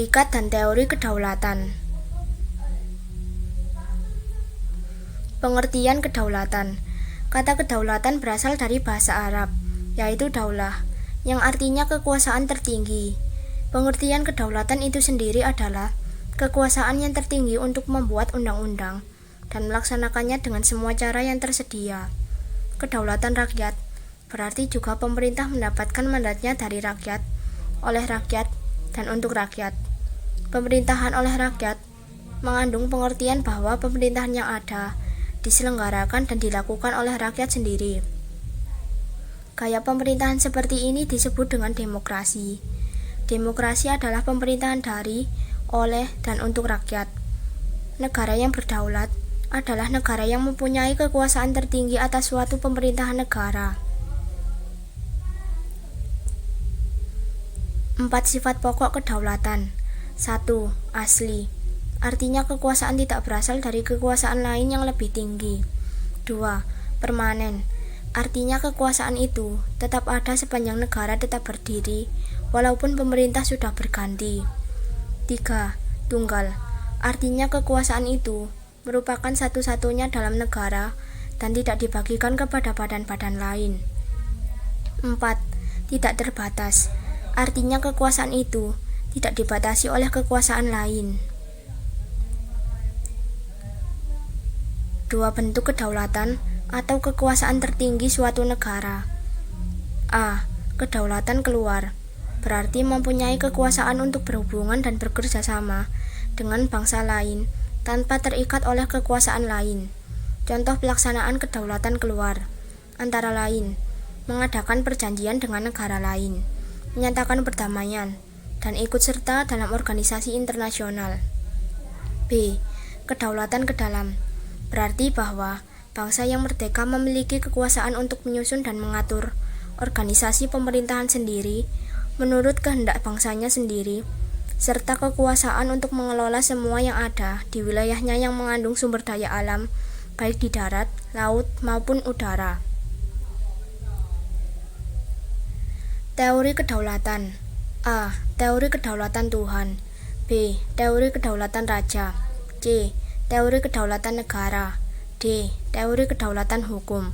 Hakikat dan teori kedaulatan. Pengertian kedaulatan. Kata kedaulatan berasal dari bahasa Arab, yaitu daulah, yang artinya kekuasaan tertinggi. Pengertian kedaulatan itu sendiri adalah kekuasaan yang tertinggi untuk membuat undang-undang dan melaksanakannya dengan semua cara yang tersedia. Kedaulatan rakyat berarti juga pemerintah mendapatkan mandatnya dari rakyat, oleh rakyat, dan untuk rakyat. Pemerintahan oleh rakyat mengandung pengertian bahwa pemerintahan yang ada diselenggarakan dan dilakukan oleh rakyat sendiri. Gaya pemerintahan seperti ini disebut dengan demokrasi. Demokrasi adalah pemerintahan dari, oleh, dan untuk rakyat. Negara yang berdaulat adalah negara yang mempunyai kekuasaan tertinggi atas suatu pemerintahan negara. 4 sifat pokok kedaulatan. 1. Asli. Artinya kekuasaan tidak berasal dari kekuasaan lain yang lebih tinggi. 2. Permanen. Artinya kekuasaan itu tetap ada sepanjang negara tetap berdiri, walaupun pemerintah sudah berganti. 3. Tunggal. Artinya kekuasaan itu merupakan satu-satunya dalam negara dan tidak dibagikan kepada badan-badan lain. 4. Tidak terbatas. Artinya kekuasaan itu tidak dibatasi oleh kekuasaan lain. 2 bentuk kedaulatan atau kekuasaan tertinggi suatu negara. A. Kedaulatan keluar, berarti mempunyai kekuasaan untuk berhubungan dan bekerja sama dengan bangsa lain tanpa terikat oleh kekuasaan lain. Contoh pelaksanaan kedaulatan keluar antara lain mengadakan perjanjian dengan negara lain, menyatakan perdamaian, dan ikut serta dalam organisasi internasional. B. Kedaulatan ke dalam, berarti bahwa bangsa yang merdeka memiliki kekuasaan untuk menyusun dan mengatur organisasi pemerintahan sendiri menurut kehendak bangsanya sendiri, serta kekuasaan untuk mengelola semua yang ada di wilayahnya yang mengandung sumber daya alam, baik di darat, laut, maupun udara. Teori kedaulatan. A. Teori kedaulatan Tuhan. B. Teori kedaulatan raja. C. Teori kedaulatan negara. D. Teori kedaulatan hukum.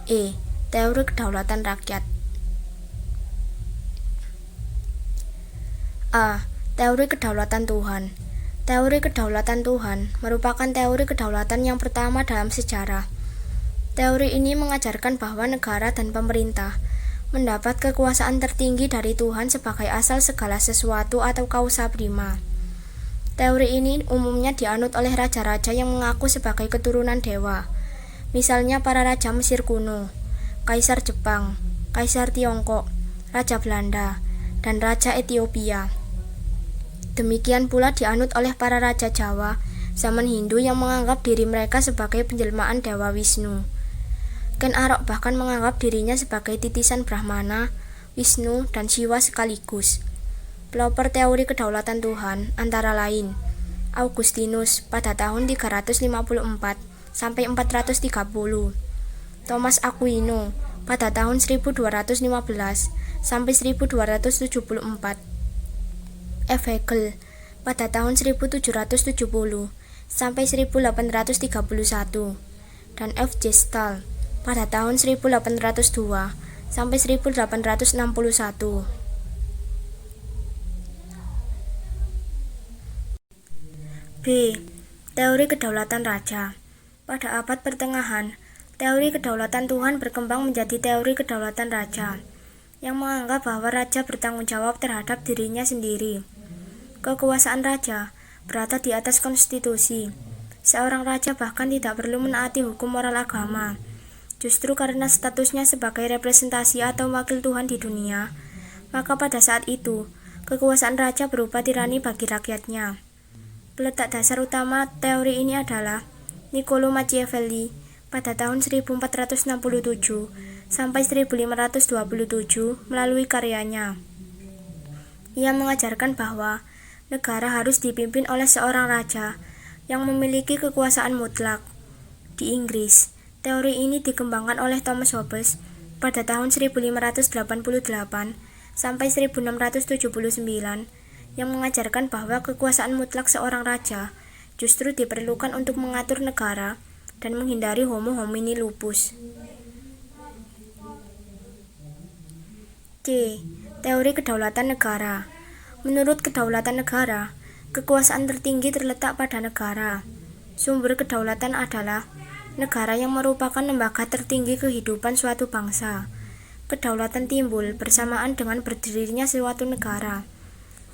E. Teori kedaulatan rakyat. A. Teori kedaulatan Tuhan. Teori kedaulatan Tuhan merupakan teori kedaulatan yang pertama dalam sejarah. Teori ini mengajarkan bahwa negara dan pemerintah mendapat kekuasaan tertinggi dari Tuhan sebagai asal segala sesuatu atau causa prima. Teori ini umumnya dianut oleh raja-raja yang mengaku sebagai keturunan dewa, misalnya para raja Mesir kuno, Kaisar Jepang, Kaisar Tiongkok, Raja Belanda, dan Raja Ethiopia. Demikian pula dianut oleh para raja Jawa zaman Hindu yang menganggap diri mereka sebagai penjelmaan Dewa Wisnu. Ken Arok bahkan menganggap dirinya sebagai titisan Brahmana, Wisnu, dan Siwa sekaligus. Pelopor teori kedaulatan Tuhan antara lain Augustinus pada tahun 354 sampai 430, Thomas Aquino pada tahun 1215 sampai 1274, F. Hegel pada tahun 1770 sampai 1831, dan F. Gestal pada tahun 1802 sampai 1861. B. Teori kedaulatan raja. Pada abad pertengahan, teori kedaulatan Tuhan berkembang menjadi teori kedaulatan raja, yang menganggap bahwa raja bertanggung jawab terhadap dirinya sendiri. Kekuasaan raja berada di atas konstitusi. Seorang raja bahkan tidak perlu menaati hukum moral agama. Justru karena statusnya sebagai representasi atau wakil Tuhan di dunia, maka pada saat itu, kekuasaan raja berupa tirani bagi rakyatnya. Peletak dasar utama teori ini adalah Niccolo Machiavelli pada tahun 1467 sampai 1527 melalui karyanya. Ia mengajarkan bahwa negara harus dipimpin oleh seorang raja yang memiliki kekuasaan mutlak. Di Inggris, teori ini dikembangkan oleh Thomas Hobbes pada tahun 1588 sampai 1679 yang mengajarkan bahwa kekuasaan mutlak seorang raja justru diperlukan untuk mengatur negara dan menghindari homo homini lupus. C. Teori kedaulatan negara. Menurut kedaulatan negara, kekuasaan tertinggi terletak pada negara. Sumber kedaulatan adalah negara yang merupakan lembaga tertinggi kehidupan suatu bangsa. Kedaulatan timbul bersamaan dengan berdirinya suatu negara.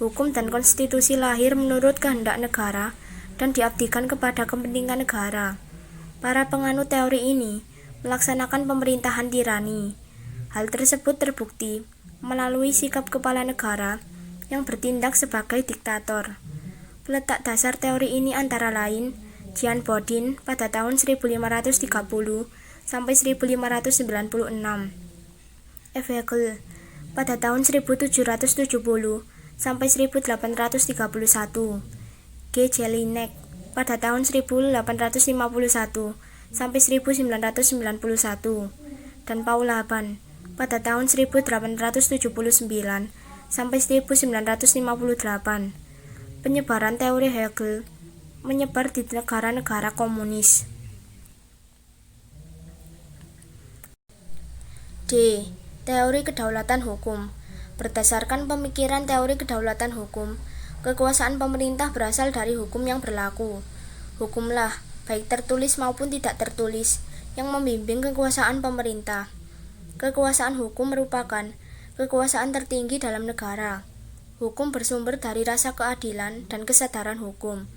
Hukum dan konstitusi lahir menurut kehendak negara dan diabdikan kepada kepentingan negara. Para penganut teori ini melaksanakan pemerintahan tirani. Hal tersebut terbukti melalui sikap kepala negara yang bertindak sebagai diktator. Peletak dasar teori ini antara lain Jan Bodin pada tahun 1530 sampai 1596, F. Hegel pada tahun 1770 sampai 1831, G. Jelinek pada tahun 1851 sampai 1991, dan Paul Laban pada tahun 1879 sampai 1958. Penyebaran teori Hegel menyebar di negara-negara komunis. D. Teori kedaulatan hukum. Berdasarkan pemikiran teori kedaulatan hukum, kekuasaan pemerintah berasal dari hukum yang berlaku. Hukumlah, baik tertulis maupun tidak tertulis, yang membimbing kekuasaan pemerintah. Kekuasaan hukum merupakan kekuasaan tertinggi dalam negara. Hukum bersumber dari rasa keadilan dan kesadaran hukum.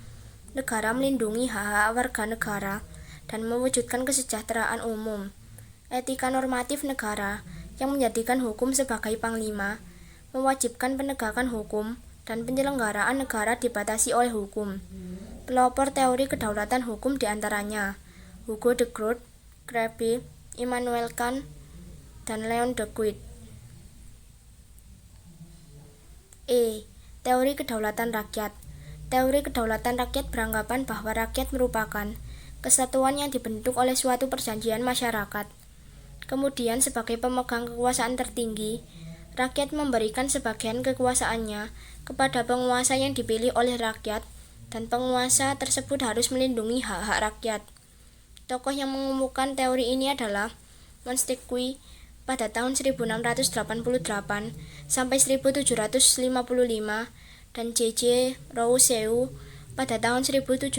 Negara melindungi hak-hak warga negara dan mewujudkan kesejahteraan umum. Etika normatif negara yang menjadikan hukum sebagai panglima, mewajibkan penegakan hukum dan penyelenggaraan negara dibatasi oleh hukum. Pelopor teori kedaulatan hukum diantaranya Hugo de Groot, Krabbe, Immanuel Kant, dan Leon Deguy. E. Teori kedaulatan rakyat. Teori kedaulatan rakyat beranggapan bahwa rakyat merupakan kesatuan yang dibentuk oleh suatu perjanjian masyarakat. Kemudian sebagai pemegang kekuasaan tertinggi, rakyat memberikan sebagian kekuasaannya kepada penguasa yang dipilih oleh rakyat, dan penguasa tersebut harus melindungi hak-hak rakyat. Tokoh yang mengemukakan teori ini adalah Montesquieu pada tahun 1688 sampai 1755 dan J.J. Rousseau pada tahun 1712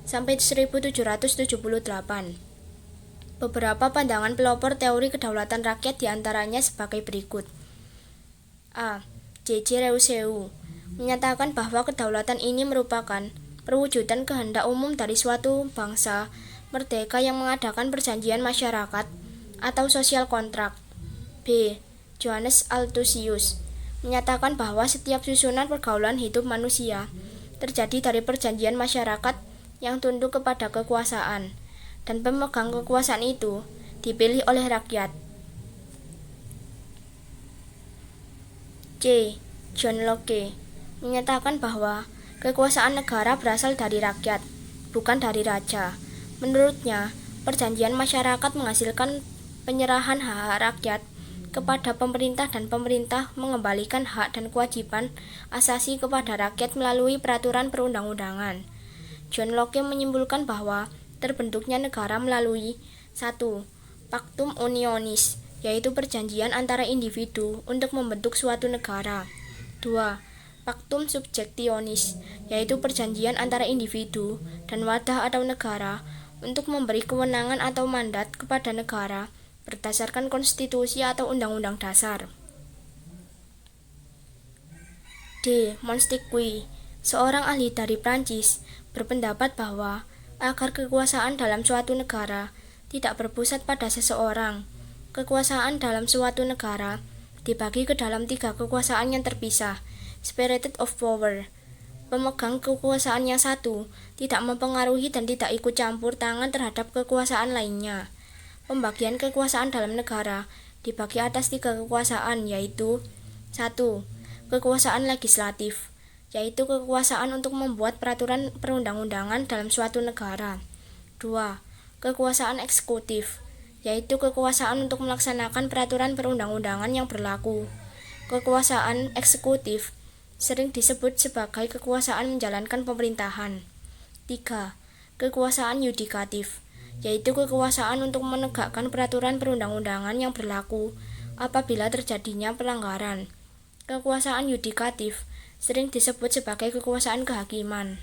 sampai 1778. Beberapa pandangan pelopor teori kedaulatan rakyat diantaranya sebagai berikut. A. J.J. Rousseau menyatakan bahwa kedaulatan ini merupakan perwujudan kehendak umum dari suatu bangsa merdeka yang mengadakan perjanjian masyarakat atau sosial kontrak. B. Johannes Althusius menyatakan bahwa setiap susunan pergaulan hidup manusia terjadi dari perjanjian masyarakat yang tunduk kepada kekuasaan, dan pemegang kekuasaan itu dipilih oleh rakyat. C. John Locke menyatakan bahwa kekuasaan negara berasal dari rakyat, bukan dari raja. Menurutnya, perjanjian masyarakat menghasilkan penyerahan hak rakyat kepada pemerintah dan pemerintah mengembalikan hak dan kewajiban asasi kepada rakyat melalui peraturan perundang-undangan. John Locke menyimpulkan bahwa terbentuknya negara melalui 1. Pactum unionis, yaitu perjanjian antara individu untuk membentuk suatu negara. 2. Pactum subjectionis, yaitu perjanjian antara individu dan wadah atau negara untuk memberi kewenangan atau mandat kepada negara berdasarkan konstitusi atau undang-undang dasar. D. Montesquieu, seorang ahli dari Prancis, berpendapat bahwa agar kekuasaan dalam suatu negara tidak berpusat pada seseorang, kekuasaan dalam suatu negara dibagi ke dalam 3 kekuasaan yang terpisah, spirited of power. Pemegang kekuasaan yang satu tidak mempengaruhi dan tidak ikut campur tangan terhadap kekuasaan lainnya. Pembagian kekuasaan dalam negara dibagi atas 3 kekuasaan, yaitu 1. Kekuasaan legislatif, yaitu kekuasaan untuk membuat peraturan perundang-undangan dalam suatu negara. 2. Kekuasaan eksekutif, yaitu kekuasaan untuk melaksanakan peraturan perundang-undangan yang berlaku. Kekuasaan eksekutif sering disebut sebagai kekuasaan menjalankan pemerintahan. 3. Kekuasaan yudikatif, yaitu kekuasaan untuk menegakkan peraturan perundang-undangan yang berlaku apabila terjadinya pelanggaran. Kekuasaan yudikatif sering disebut sebagai kekuasaan kehakiman.